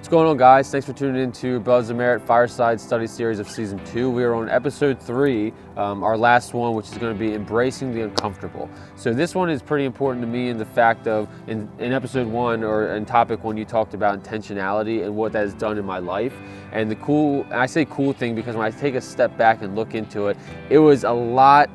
What's going on, guys? Thanks for tuning in to Brothers of Merit Fireside study series of season 2. We are on episode 3, our last one, which is going to be embracing the uncomfortable. So this one is pretty important to me in the fact of, in episode 1 or in topic 1, you talked about intentionality and what that has done in my life. And the cool, and I say cool thing because when I take a step back and look into it, it was a lot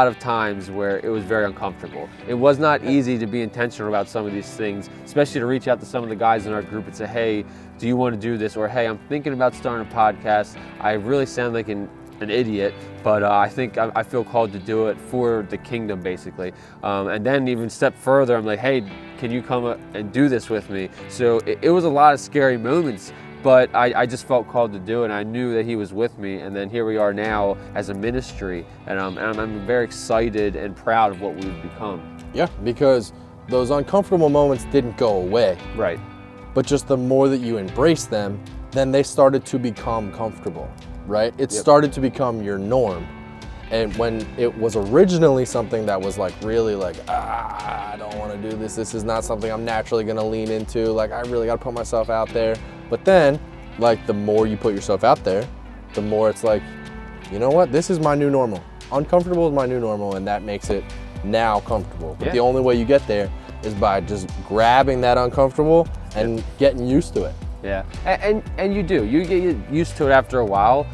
of times where it was very uncomfortable. It was not easy to be intentional about some of these things, especially to reach out to some of the guys in our group and say, hey, do you want to do this? Or, hey, I'm thinking about starting a podcast. I really sound like an idiot, but I think I feel called to do it for the kingdom, basically. And then even step further, I'm like, hey, can you come and do this with me? So it was a lot of scary moments, but I just felt called to do it, and I knew that he was with me, and then here we are now as a ministry, and I'm very excited and proud of what we've become. Yeah, because those uncomfortable moments didn't go away. Right. But just the more that you embrace them, then they started to become comfortable, right? It started to become your norm. And when it was originally something that was like really like, I don't want to do this. This is not something I'm naturally going to lean into. Like, I really got to put myself out there. But then, like, the more you put yourself out there, the more it's like, you know what? This is my new normal. Uncomfortable is my new normal, and that makes it now comfortable. But the only way you get there is by just grabbing that uncomfortable and getting used to it. Yeah, and you do. You get used to it after a while,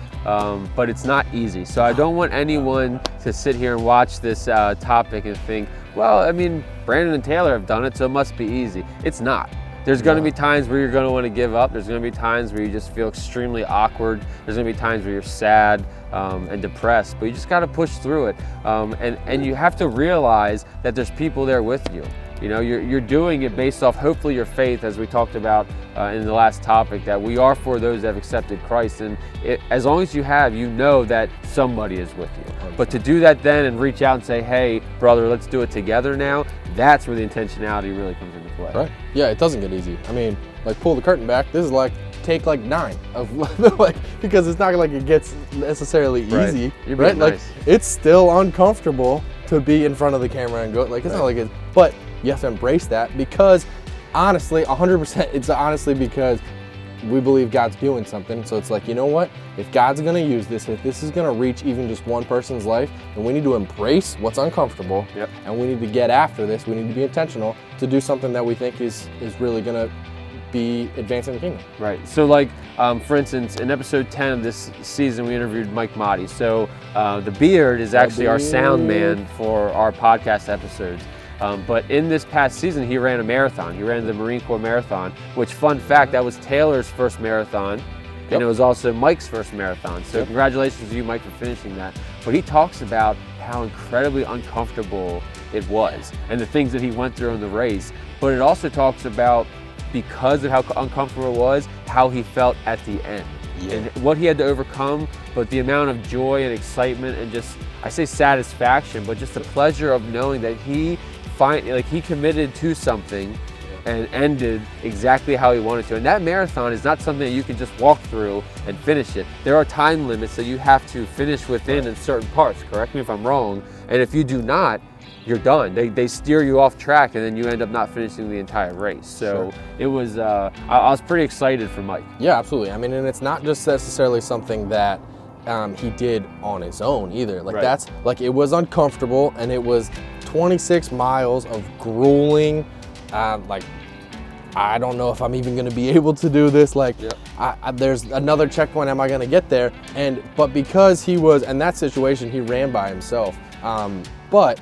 but it's not easy. So I don't want anyone to sit here and watch this topic and think, well, I mean, Brandon and Taylor have done it, so it must be easy. It's not. There's going to be times where you're going to want to give up. There's going to be times where you just feel extremely awkward. There's going to be times where you're sad and depressed, but you just got to push through it. And you have to realize that there's people there with you. You know, you're doing it based off, hopefully, your faith, as we talked about in the last topic, that we are for those that have accepted Christ. And as long as you have, you know that somebody is with you. But to do that then and reach out and say, hey, brother, let's do it together now, that's where the intentionality really comes into play. Right. Yeah, it doesn't get easy. I mean, like, pull the curtain back. This is like take like 9 of like, because it's not like it gets necessarily easy. You're right? Nice. Like, it's still uncomfortable to be in front of the camera and go, like, it's not like it, but you have to embrace that, because honestly, 100%, it's honestly because we believe God's doing something. So it's like, you know what? If God's going to use this, if this is going to reach even just one person's life, then we need to embrace what's uncomfortable. And we need to get after this. We need to be intentional to do something that we think is really going to be advancing the kingdom. Right. So, like, for instance, in episode 10 of this season, we interviewed Mike Motti. So the Beard is actually our sound man for our podcast episodes. But in this past season, he ran a marathon. He ran the Marine Corps Marathon, which, fun fact, that was Taylor's first marathon, and it was also Mike's first marathon. So congratulations to you, Mike, for finishing that. But he talks about how incredibly uncomfortable it was and the things that he went through in the race. But it also talks about, because of how uncomfortable it was, how he felt at the end. And what he had to overcome, but the amount of joy and excitement and just, I say satisfaction, but just the pleasure of knowing that he committed to something and ended exactly how he wanted to. And that marathon is not something that you can just walk through and finish it. There are time limits that you have to finish within in certain parts. Correct me if I'm wrong. And if you do not, you're done. They steer you off track, and then you end up not finishing the entire race. So it was, I was pretty excited for Mike. Yeah, absolutely. I mean, and it's not just necessarily something that he did on his own either. Like that's, like, it was uncomfortable, and it was 26 miles of grueling, like, I don't know if I'm even going to be able to do this. Like, there's another checkpoint. Am I going to get there? But because he was in that situation, he ran by himself. But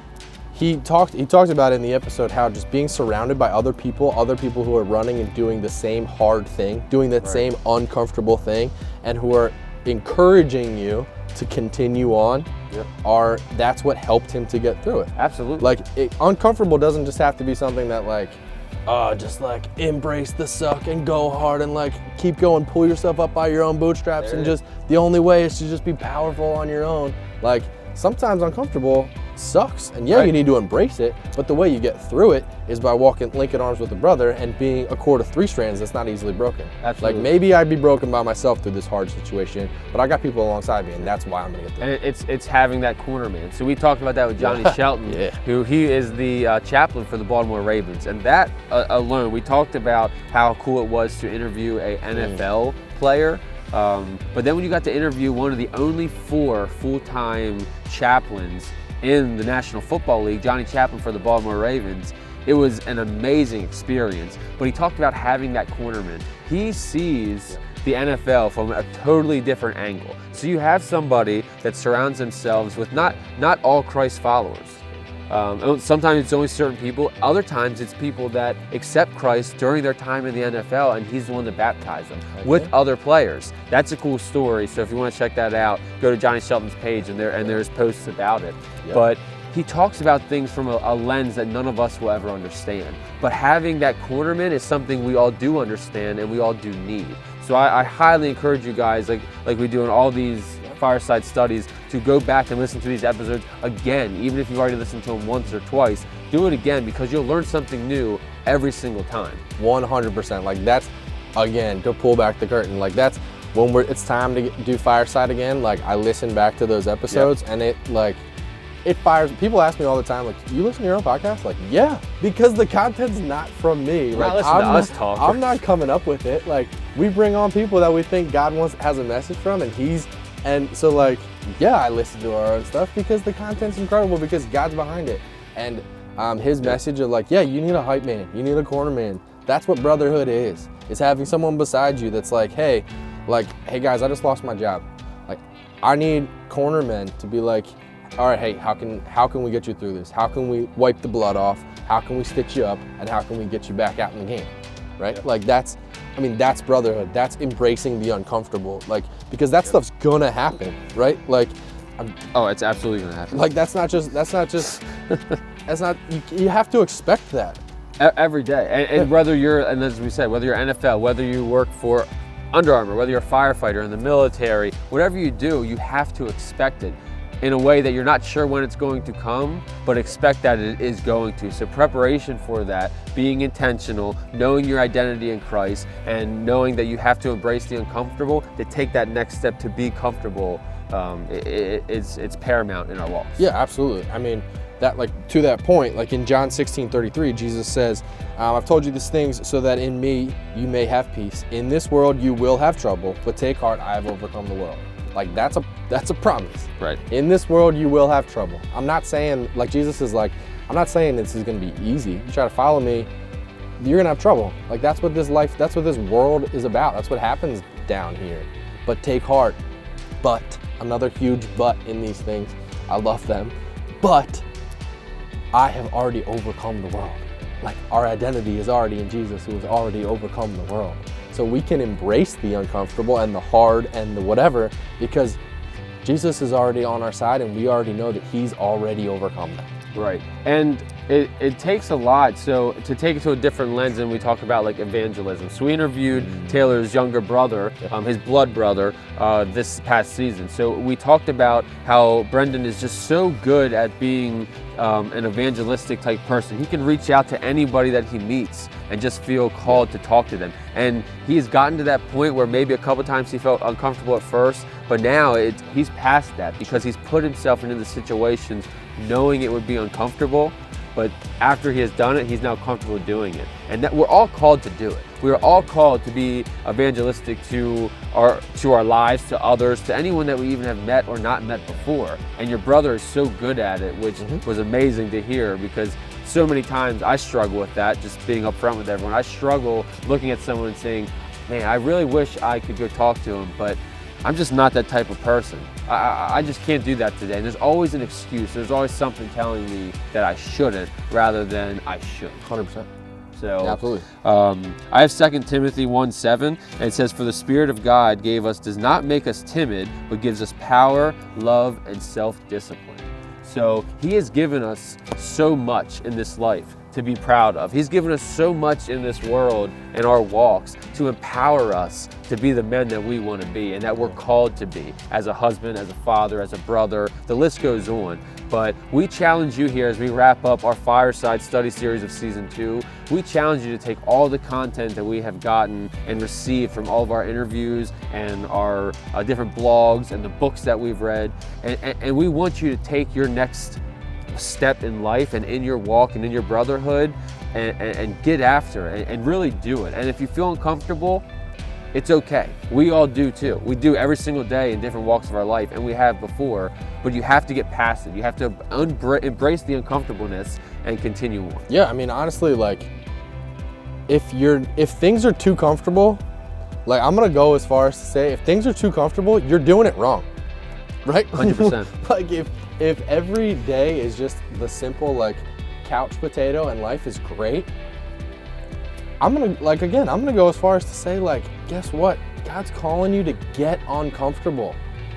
he talked about in the episode how just being surrounded by other people who are running and doing the same hard thing, doing that same uncomfortable thing, and who are encouraging you to continue on, that's what helped him to get through it. Absolutely. Like, uncomfortable doesn't just have to be something that, like, just like embrace the suck and go hard and like keep going, pull yourself up by your own bootstraps, and just the only way is to just be powerful on your own. Like, sometimes uncomfortable sucks. And yeah, you need to embrace it, but the way you get through it is by linking arms with a brother and being a cord of 3 strands that's not easily broken. Absolutely. Like maybe I'd be broken by myself through this hard situation, but I got people alongside me, and that's why I'm gonna get through it. And it's having that corner man. So we talked about that with Johnny Shelton, who he is the chaplain for the Baltimore Ravens. And that alone, we talked about how cool it was to interview a NFL player. But then when you got to interview one of the only 4 full-time chaplains in the National Football League, Johnny Chaplin for the Baltimore Ravens, it was an amazing experience. But he talked about having that cornerman. He sees the NFL from a totally different angle. So you have somebody that surrounds themselves with not all Christ followers. Sometimes it's only certain people. Other times it's people that accept Christ during their time in the NFL, and he's the one that baptized them with other players. That's a cool story. So if you want to check that out, go to Johnny Shelton's page, and there's posts about it. But he talks about things from a lens that none of us will ever understand. But having that cornerman is something we all do understand and we all do need. So I highly encourage you guys, like we do in all these Fireside studies, to go back and listen to these episodes again. Even if you've already listened to them once or twice, do it again, because you'll learn something new every single time. 100%. Like that's, again, to pull back the curtain, like that's when it's time to do Fireside again. Like I listen back to those episodes and it fires. People ask me all the time, like, you listen to your own podcast? Like, yeah, because the content's not from me. Like, I'm not coming up with it. Like, we bring on people that we think God has a message from, and so like, yeah, I listen to our own stuff because the content's incredible, because God's behind it. And his message of like, yeah, you need a hype man, you need a corner man. That's what brotherhood is. It's having someone beside you that's like, hey guys, I just lost my job. Like, I need corner men to be like, all right, hey, how can we get you through this? How can we wipe the blood off? How can we stitch you up? And how can we get you back out in the game, right? Yeah. Like that's brotherhood. That's embracing the uncomfortable, like, because that stuff's gonna happen, right? Like, it's absolutely gonna happen. Like that's not you have to expect that every day. And whether you're, and as we said, whether you're NFL, whether you work for Under Armour, whether you're a firefighter in the military, whatever you do, you have to expect it in a way that you're not sure when it's going to come, but expect that it is going to. So preparation for that, being intentional, knowing your identity in Christ, and knowing that you have to embrace the uncomfortable to take that next step to be comfortable, it's paramount in our walks. Yeah, absolutely. I mean, that, like, to that point, like in John 16:33, Jesus says, I've told you these things so that in me you may have peace. In this world you will have trouble, but take heart, I have overcome the world. Like that's a promise. Right. In this world you will have trouble. I'm not saying, like Jesus is like, I'm not saying this is gonna be easy. You try to follow me, you're gonna have trouble. Like that's what this world is about. That's what happens down here. But take heart. But, another huge but in these things. I love them. But I have already overcome the world. Like our identity is already in Jesus, who has already overcome the world. So we can embrace the uncomfortable and the hard and the whatever, because Jesus is already on our side and we already know that he's already overcome that. Right. And it takes a lot. So to take it to a different lens, and we talk about like evangelism. So we interviewed Taylor's younger brother, his blood brother, this past season. So we talked about how Brendan is just so good at being an evangelistic type person. He can reach out to anybody that he meets and just feel called to talk to them. And he has gotten to that point where maybe a couple times he felt uncomfortable at first, but now he's past that, because he's put himself into the situations knowing it would be uncomfortable, but after he has done it, he's now comfortable doing it. And that we're all called to do it. We are all called to be evangelistic to our lives, to others, to anyone that we even have met or not met before. And your brother is so good at it, which was amazing to hear, because so many times I struggle with that, just being upfront with everyone. I struggle looking at someone and saying, man, I really wish I could go talk to him, but I'm just not that type of person. I just can't do that today. And there's always an excuse. There's always something telling me that I shouldn't rather than I should. 100%. So, absolutely. I have 2 Timothy 1:7, and it says, for the Spirit of God gave us, does not make us timid, but gives us power, love, and self-discipline. So he has given us so much in this life to be proud of. He's given us so much in this world and our walks to empower us to be the men that we want to be and that we're called to be as a husband, as a father, as a brother. The list goes on. But we challenge you here as we wrap up our Fireside study series of season 2. We challenge you to take all the content that we have gotten and received from all of our interviews and our different blogs and the books that we've read, and we want you to take your next step in life and in your walk and in your brotherhood and get after it and really do it. And if you feel uncomfortable, it's okay. We all do too. We do every single day in different walks of our life, and we have before, but you have to get past it. You have to embrace the uncomfortableness and continue on. Yeah, I mean, honestly, like, if things are too comfortable, like, I'm gonna go as far as to say, if things are too comfortable, you're doing it wrong, right? 100%. Like, if every day is just the simple, like, couch potato and life is great, I'm gonna go as far as to say, like, guess what? God's calling you to get uncomfortable.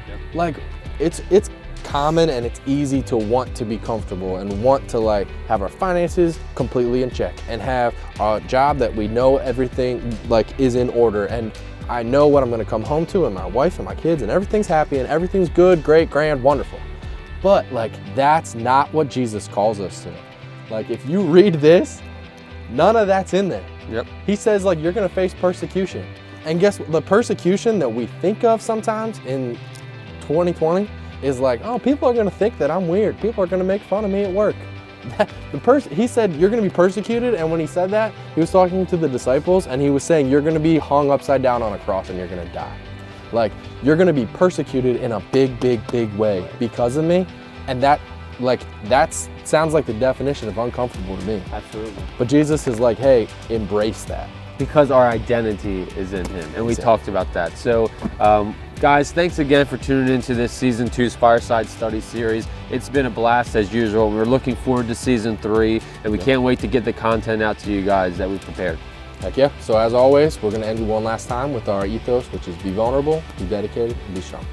Yep. Like, it's common and it's easy to want to be comfortable and want to, like, have our finances completely in check and have a job that we know everything, like, is in order, and I know what I'm gonna come home to, and my wife and my kids, and everything's happy and everything's good, great, grand, wonderful. But, like, that's not what Jesus calls us to. Like, if you read this, none of that's in there. Yep. He says, like, you're gonna face persecution. And guess what? The persecution that we think of sometimes in 2020 is like, oh, people are gonna think that I'm weird. People are gonna make fun of me at work. He said, you're gonna be persecuted, and when he said that, he was talking to the disciples, and he was saying, you're gonna be hung upside down on a cross and you're gonna die. Like, you're gonna be persecuted in a big, big, big way because of me, and that sounds like the definition of uncomfortable to me. Absolutely. But Jesus is like, hey, embrace that. Because our identity is in him, and we talked about that. So, guys, thanks again for tuning into this season 2's Fireside Study series. It's been a blast as usual. We're looking forward to season 3, and we can't wait to get the content out to you guys that we've prepared. Heck yeah. So as always, we're gonna end you one last time with our ethos, which is be vulnerable, be dedicated, and be strong.